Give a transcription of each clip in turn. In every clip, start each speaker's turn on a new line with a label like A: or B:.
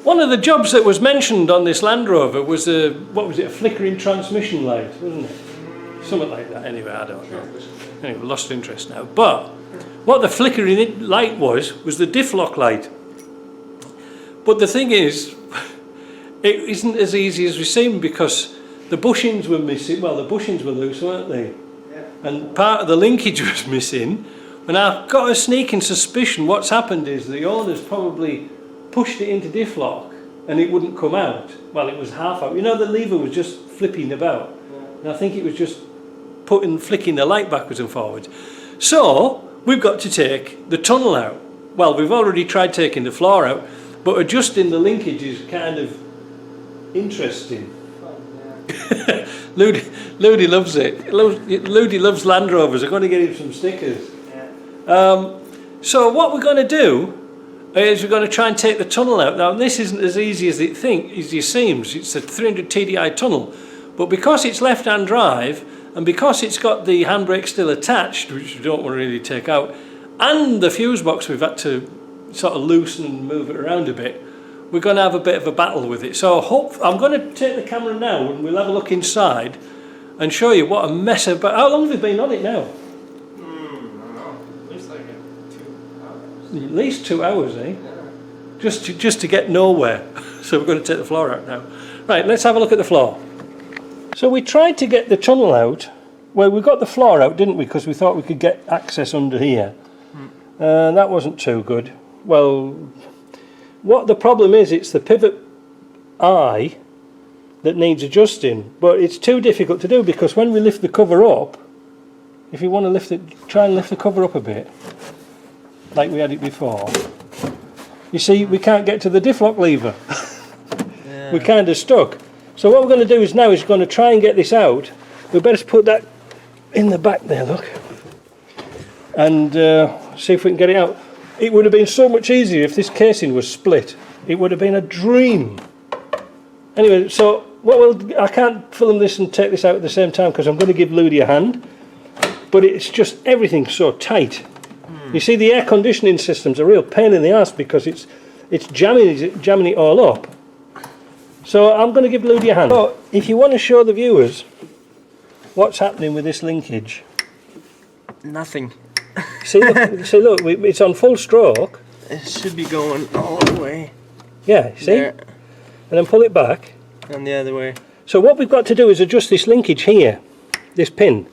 A: One of the jobs that was mentioned on this Land Rover was a, what was it, a flickering transmission light, wasn't it? Something like that, anyway, I don't know. Anyway, lost interest now. But what the flickering light was the diff-lock light. But the thing is, it isn't as easy as we seem, because the bushings were missing. Well, the bushings were loose, weren't they? Yeah. And part of the linkage was missing. And I've got a sneaking suspicion what's happened is the owner's probably pushed it into diff-lock and it wouldn't come out. Well, it was half out. You know, the lever was just flipping about. Yeah. And I think it was just flicking the light backwards and forwards. So we've got to take the tunnel out. Well, we've already tried taking the floor out, but adjusting the linkage is kind of interesting. Ludi loves it. Ludi loves Land Rovers. I'm going to get him some stickers. Yeah. So what we're going to do is we're going to try and take the tunnel out. Now this isn't as easy as it seems. It's a 300 TDI tunnel, but because it's left-hand drive and because it's got the handbrake still attached, which we don't want to really take out, and the fuse box we've had to sort of loosen and move it around a bit, we're going to have a bit of a battle with it. So I'm going to take the camera now and we'll have a look inside and show you what a mess of... How long have you been on it now?
B: I don't know. At least like 2 hours.
A: At least 2 hours, eh? Yeah. Just to get nowhere. So we're going to take the floor out now. Right, let's have a look at the floor. So we tried to get the tunnel out. Well, we got the floor out, didn't we? Because we thought we could get access under here. That wasn't too good. Well, what the problem is, it's the pivot eye that needs adjusting, but it's too difficult to do because when we lift the cover up, if you want to lift it, try and lift the cover up a bit, like we had it before. You see, we can't get to the diff-lock lever. Yeah. We're kind of stuck. So what we're going to do is now is going to try and get this out. We better put that in the back there, look, and see if we can get it out. It would have been so much easier if this casing was split. It would have been a dream. Anyway, so I can't film this and take this out at the same time because I'm going to give Ludi a hand. But it's just everything's so tight. You see, the air conditioning system's a real pain in the ass because it's jamming it all up. So I'm going to give Ludi a hand. So if you want to show the viewers what's happening with this linkage.
B: Nothing.
A: See, look, it's on full stroke.
B: It should be going all the way.
A: Yeah, see? There. And then pull it back.
B: And the other way.
A: So what we've got to do is adjust this linkage here, this pin.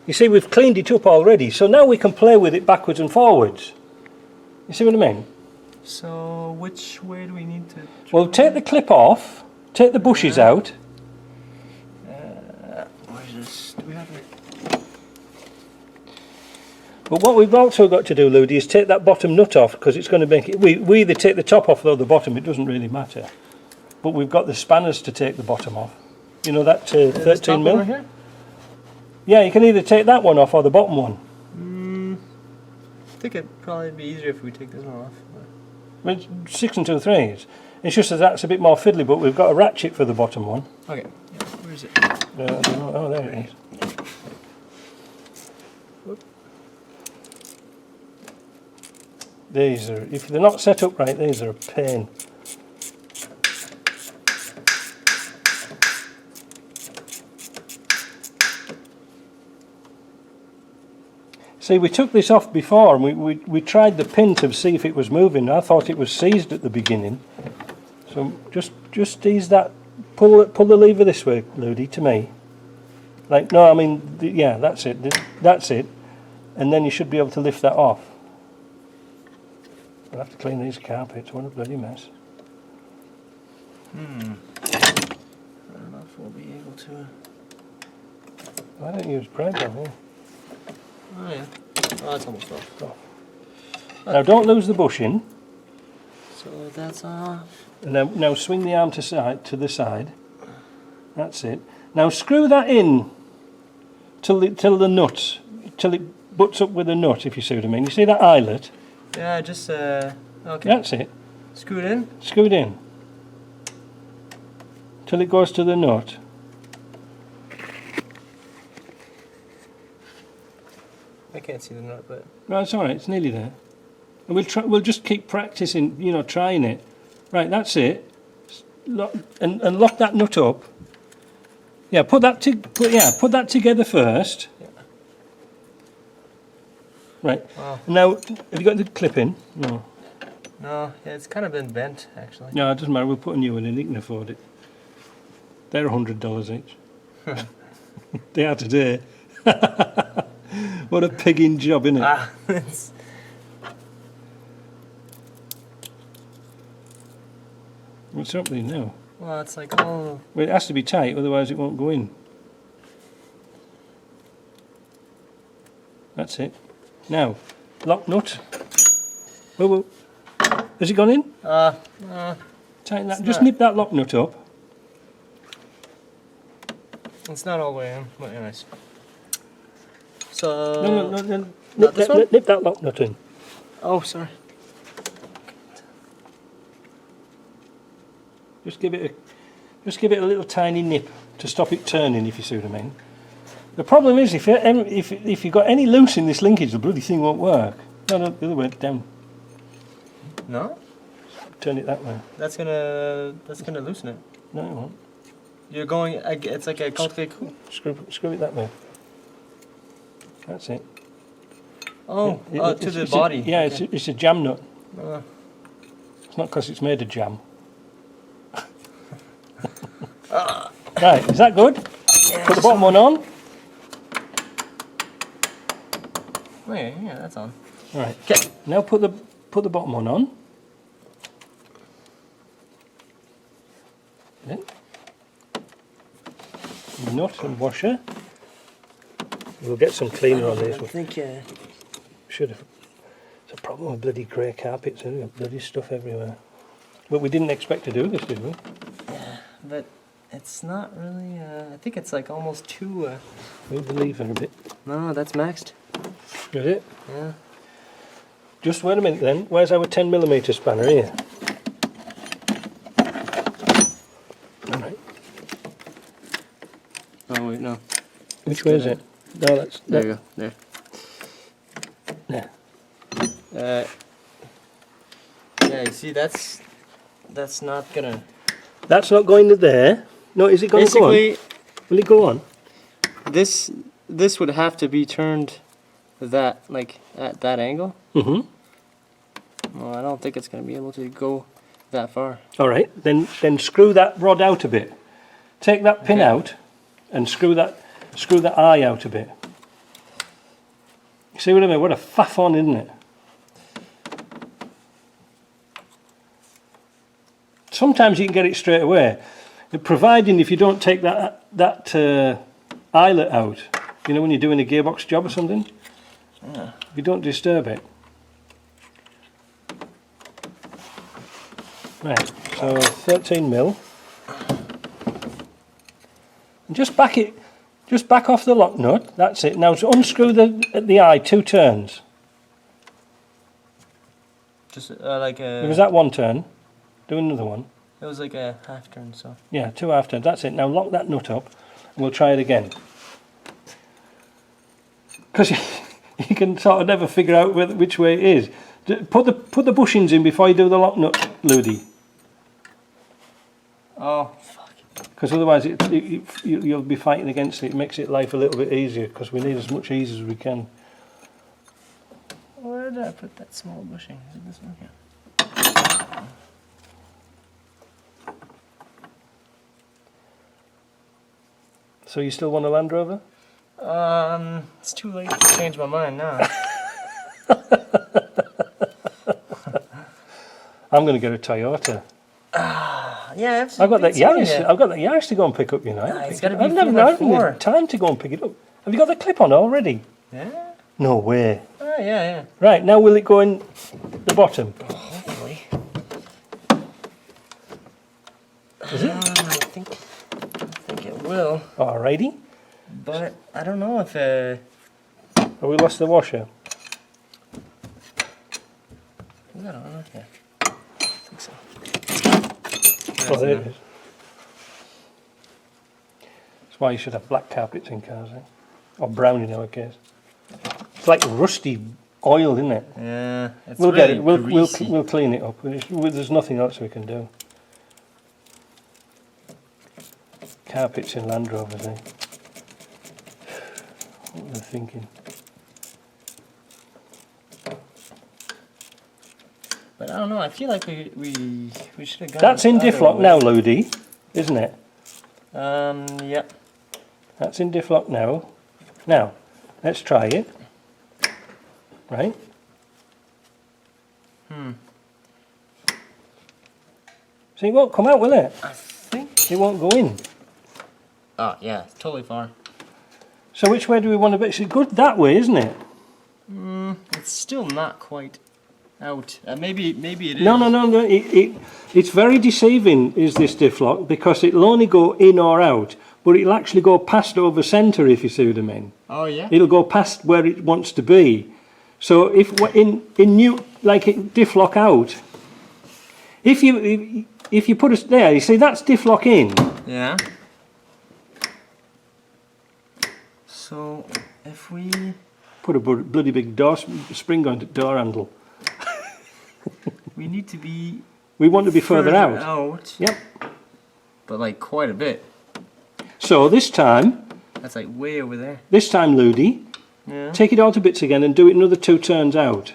A: You see, we've cleaned it up already, so now we can play with it backwards and forwards. You see what I mean?
B: So which way do we need to...
A: Well, take the clip off, take the bushes out.
B: Where's this? Do we have it?
A: But what we've also got to do, Ludi, is take that bottom nut off because it's going to make it... We either take the top off or the bottom, it doesn't really matter. But we've got the spanners to take the bottom off. You know that 13 mil? Here? Yeah, you can either take that one off or the bottom one.
B: I think it'd probably be easier if we take this one off.
A: Well, it's 6 2/3. It's just that that's a bit more fiddly, but we've got a ratchet for the bottom one.
B: Okay. Yeah. Where is it?
A: Oh, there it is. These are, if they're not set up right, these are a pain. See, we took this off before and we tried the pin to see if it was moving. I thought it was seized at the beginning. So just ease that, pull the lever this way, Ludi, to me. Like, no, I mean, yeah, that's it. That's it. And then you should be able to lift that off. I'll have to clean these carpets. What a bloody mess.
B: I don't know if we'll be able to...
A: I don't use bread on here.
B: Oh yeah. Oh, that's almost off.
A: Now don't lose the bushing.
B: So that's off.
A: And now swing the arm to the side. That's it. Now screw that in till the nut, till it butts up with the nut, if you see what I mean. You see that eyelet?
B: Yeah, just okay.
A: That's it.
B: Screw it in?
A: Screw it in. Till it goes to the nut.
B: I can't see the nut, but...
A: No, it's alright, it's nearly there. And we'll just keep practicing, you know, trying it. Right, that's it. And lock that nut up. Yeah, put that together first.
B: Yeah.
A: Right.
B: Oh.
A: Now, have you got the clip in? No.
B: No, yeah, it's kind of been bent actually.
A: No, it doesn't matter. We'll put a new one in. You can afford it. They're $100 each. They are today. What a pigging job, isn't it?
B: Ah, it's...
A: What's happening now?
B: Well, it's like all...
A: Well, it has to be tight, otherwise it won't go in. That's it. Now, lock nut. Whoa. Has it gone in? Tighten that. Just nip that lock nut up.
B: It's not all the way in, but anyways. So...
A: No.
B: Not this one?
A: Nip that lock nut in.
B: Oh, sorry.
A: Just give it a little tiny nip to stop it turning, if you see what I mean. The problem is if you've got any loose in this linkage, the bloody thing won't work. No, the other way down.
B: No?
A: Turn it that way.
B: That's gonna loosen it.
A: No, it won't.
B: You're going. It's like a concave.
A: Screw it that way. That's it.
B: Oh,
A: Yeah,
B: to the body.
A: Okay. It's a jam nut.
B: Uh,
A: It's not because it's made of jam. Right, is that good?
B: yeah,
A: Put the bottom one on.
B: Oh, yeah, that's on.
A: Right.
B: Okay.
A: Now put the bottom one on. Then nut and washer. We'll get some cleaner on this
B: I
A: one.
B: think.
A: Should have. It's a problem with bloody grey carpets. We've got bloody stuff everywhere. But we didn't expect to do this, did we?
B: Yeah, but it's not really. I think it's like almost too.
A: Move the lever a bit.
B: No, that's maxed.
A: Is it?
B: Yeah.
A: Just wait a minute then. Where's our 10mm spanner here? Alright.
B: Oh wait, no.
A: Which way is it? No, that's...
B: There you go. There.
A: Yeah.
B: Yeah, you see, that's not gonna.
A: That's not going to there. No, is it going to go on?
B: Basically,
A: Will it go on?
B: this would have to be turned that like at that angle.
A: Mm-hmm.
B: Well, I don't think it's gonna be able to go that far.
A: Alright, then screw that rod out a bit. Take that pin out and screw that eye out a bit. You see what I mean? What a faff on, isn't it? Sometimes you can get it straight away, providing if you don't take that eyelet out. You know, when you're doing a gearbox job or something.
B: Yeah.
A: If you don't disturb it. Right. So 13mm. And just back off the lock nut. That's it. Now unscrew the eye 2 turns.
B: Just like a.
A: It was that 1 turn. Do another one.
B: It was like a half turn, so.
A: Yeah, 2 half turns. That's it. Now lock that nut up, and we'll try it again. Because you can sort of never figure out which way it is. Put the bushings in before you do the lock nut, Ludi.
B: Oh, fuck.
A: Because otherwise you'll be fighting against it. It makes it life a little bit easier, because we need as much ease as we can.
B: Where did I put that small bushing? Is it this one here?
A: So you still want a Land Rover?
B: It's too late to change my mind now.
A: I'm going to get a Toyota.
B: Yeah,
A: I've got that Yaris. I've got that Yaris to go and pick up. You know,
B: it's got to be
A: I've never had
B: 4x4.
A: time to go and pick it up. Have you got the clip on already?
B: Yeah.
A: No way.
B: Oh yeah.
A: Right, now will it go in the bottom?
B: Hopefully.
A: Is it?
B: I think it will.
A: Alrighty.
B: But I don't know if
A: Have we lost the washer?
B: is that on? Yeah. I think so.
A: Oh, there it is. That's why you should have black carpets in cars, eh? Or brown in our case. It's like rusty oil, isn't it?
B: Yeah, it's
A: We'll
B: really
A: get it. We'll
B: greasy.
A: clean it up. There's nothing else we can do. Carpets in Land Rovers, eh? What were they thinking?
B: But I don't know. I feel like we should have got.
A: That's in diff-lock now, Ludi, isn't it?
B: Yep.
A: That's in diff-lock now. Now, let's try it. Right? So it won't come out, will it?
B: I think.
A: It won't go in.
B: Oh yeah, it's totally far.
A: So which way do we want to be? It's good that way, isn't it?
B: It's still not quite out. Maybe it is.
A: No. It's very deceiving, is this diff-lock, because it'll only go in or out, but it'll actually go past over centre, if you see what I mean.
B: Oh yeah.
A: It'll go past where it wants to be. So if we're in new, like it diff-lock out, if you put us there, you see that's diff-lock in.
B: Yeah. So if we
A: Put a bloody big door spring on the door handle.
B: we need to be.
A: We want to be further out. Yep.
B: But like quite a bit.
A: So this time,
B: That's like way over there.
A: Ludi,
B: Yeah.
A: take it all to bits again and do it another 2 turns out.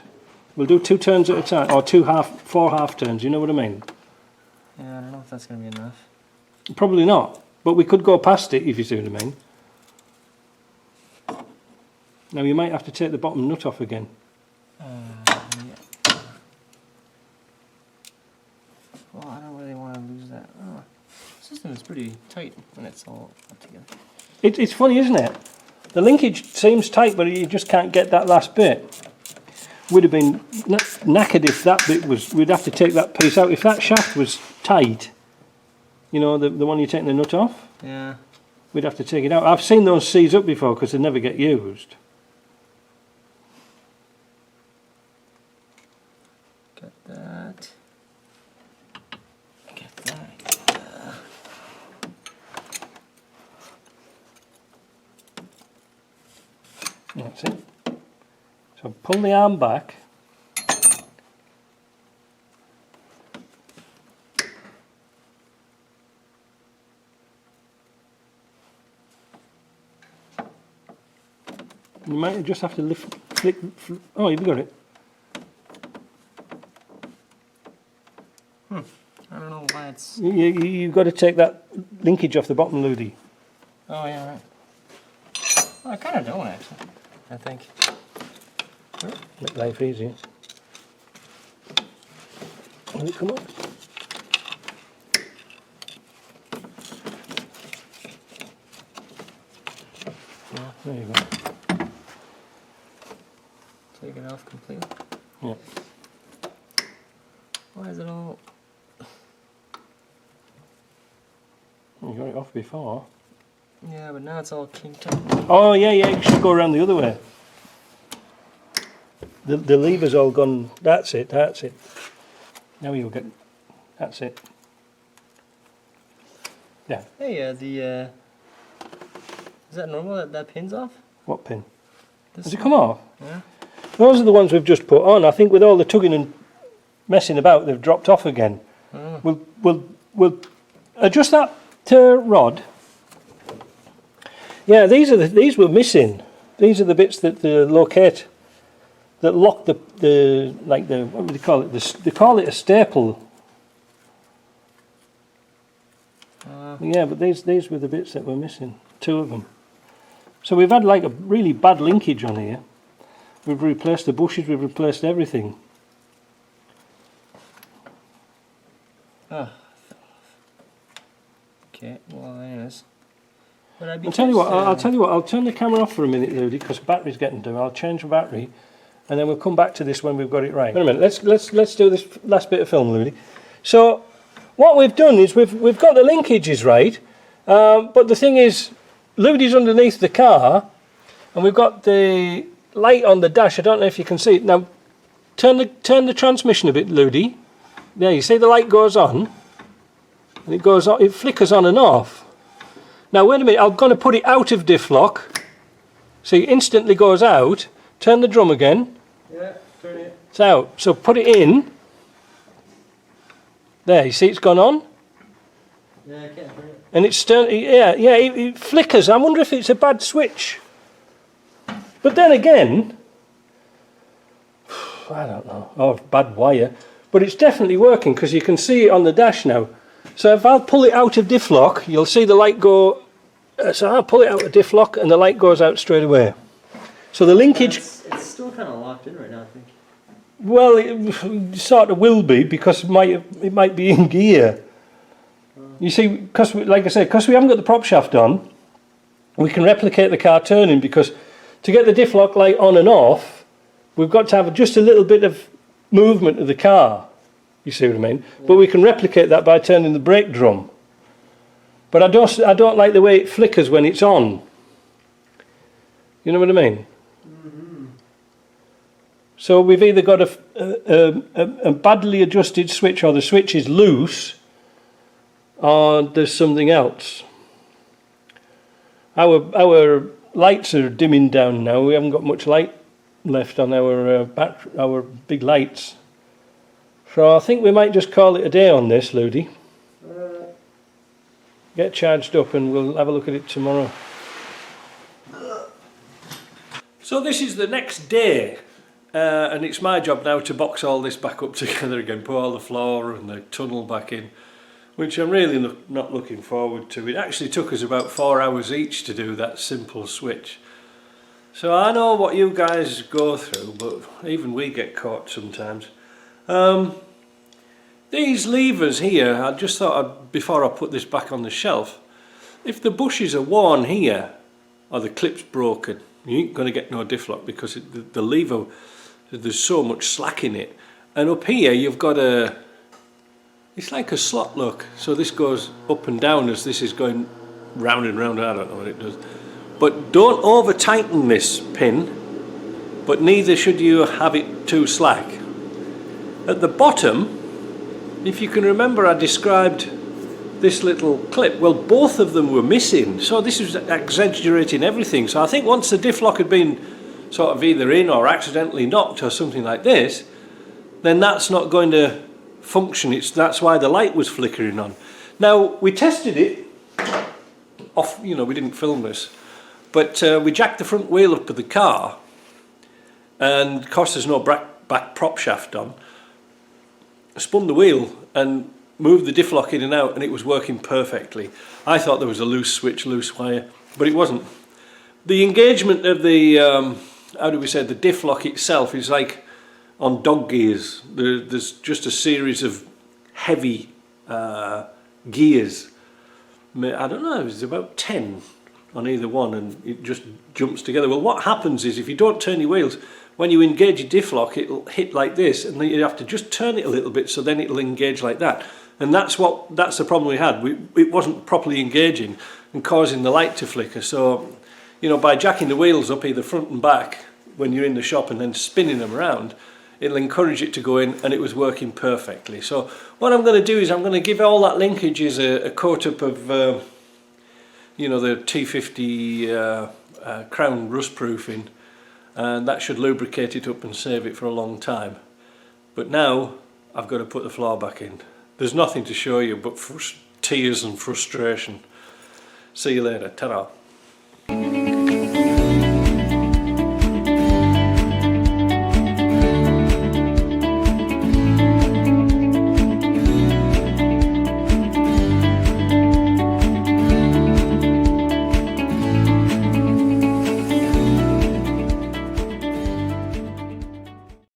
A: We'll do 2 turns at a time, or 4 half turns, you know what I mean?
B: Yeah, I don't know if that's gonna be enough.
A: Probably not, but we could go past it, if you see what I mean. Now you might have to take the bottom nut off again.
B: Yeah. Well, I don't really want to lose that. Oh, the system is pretty tight when it's all up together.
A: It's funny, isn't it? The linkage seems tight, but you just can't get that last bit. Would have been knackered if that bit was. We'd have to take that piece out. If that shaft was tight, you know, the one you're taking the nut off,
B: Yeah.
A: we'd have to take it out. I've seen those seize up before because they never get used.
B: Get that. Get that.
A: That's it. So pull the arm back. You might just have to flick. Oh, you've got it.
B: I don't know why it's.
A: You've got to take that linkage off the bottom, Ludi.
B: Oh yeah, right. Well, I kind of don't actually. I think.
A: Make life easier. Will it come up?
B: Yeah.
A: There you go.
B: Take it off completely.
A: Yeah.
B: Why is it all?
A: You got it off before.
B: Yeah, but now it's all kinked up.
A: Oh yeah, you should go around the other way. The lever's all gone. That's it. Now you'll get. That's it. Yeah.
B: Hey, is that normal that pin's off?
A: What pin?
B: This
A: Has it come off?
B: Yeah.
A: Those are the ones we've just put on. I think with all the tugging and messing about, they've dropped off again.
B: Oh.
A: We'll adjust that rod. Yeah, these were missing. These are the bits that locate, that lock the what would they call it? They call it a staple. Yeah, but these were the bits that were missing. 2 of them. So we've had like a really bad linkage on here. We've replaced the bushes. We've replaced everything.
B: Oh. Okay. Well, anyways. But
A: I'll tell you what. I'll turn the camera off for a minute, Ludi, because the battery's getting dim. I'll change the battery, and then we'll come back to this when we've got it right. Wait a minute. Let's do this last bit of film, Ludi. So what we've done is we've got the linkages right, but the thing is, Ludi's underneath the car, and we've got the light on the dash. I don't know if you can see it now. Turn the transmission a bit, Ludi. There, you see the light goes on, and it goes on. It flickers on and off. Now wait a minute, I'm going to put it out of diff-lock, so it instantly goes out. Turn the drum again, Yeah, turn it. It's out. So put it in. There, you see it's gone on?
B: Yeah, I can't turn it.
A: And it's still, it flickers. I wonder if it's a bad switch. But then again, I don't know, or bad wire. But it's definitely working because you can see it on the dash now. So if I'll pull it out of diff-lock, you'll see the light go. So I'll pull it out of diff-lock and the light goes out straight away. So the linkage...
B: It's still kind of locked in right now, I think.
A: Well, it sort of will be because it might be in gear. You see, because like I said, because we haven't got the prop shaft on, we can replicate the car turning, because to get the diff-lock light on and off, we've got to have just a little bit of movement of the car. You see what I mean? Yeah. But we can replicate that by turning the brake drum. But I don't like the way it flickers when it's on. You know what I mean? Mm-hmm. So we've either got a badly adjusted switch, or the switch is loose, or there's something else. Our lights are dimming down now. We haven't got much light left on our big lights. So I think we might just call it a day on this, Ludi. Get charged up and we'll have a look at it tomorrow. So this is the next day, and it's my job now to box all this back up together again, put all the floor and the tunnel back in, which I'm really not looking forward to. It actually took us about 4 hours each to do that simple switch. So I know what you guys go through, but even we get caught sometimes. These levers here, I just thought before I put this back on the shelf, if the bushes are worn here, or the clip's broken, you ain't going to get no diff-lock, because the lever, there's so much slack in it. And up here you've got it's like a slot look, so this goes up and down as this is going round and round. I don't know what it does. But don't over tighten this pin, but neither should you have it too slack. At the bottom, if you can remember, I described this little clip. Well, both of them were missing, so this was exaggerating everything. So I think once the diff-lock had been sort of either in or accidentally knocked or something like this, then that's not going to function. That's why the light was flickering on. Now, we tested it off, we didn't film this, but we jacked the front wheel up of the car, and of course there's no back prop shaft on, spun the wheel and moved the diff-lock in and out, and it was working perfectly. I thought there was a loose switch, loose wire, but it wasn't. The engagement of the, the diff-lock itself is like on dog gears. There's just a series of heavy gears. I don't know, there's about 10 on either one, and it just jumps together. Well, what happens is if you don't turn your wheels, when you engage your diff-lock, it'll hit like this, and then you have to just turn it a little bit, so then it'll engage like that. And that's the problem we had. It wasn't properly engaging and causing the light to flicker. So, by jacking the wheels up either front and back when you're in the shop and then spinning them around, it'll encourage it to go in, and it was working perfectly. So what I'm going to do is I'm going to give all that linkages a coat up of, the T50 crown rust proofing, and that should lubricate it up and save it for a long time. But now I've got to put the floor back in. There's nothing to show you but tears and frustration. See you later. Ta-ra.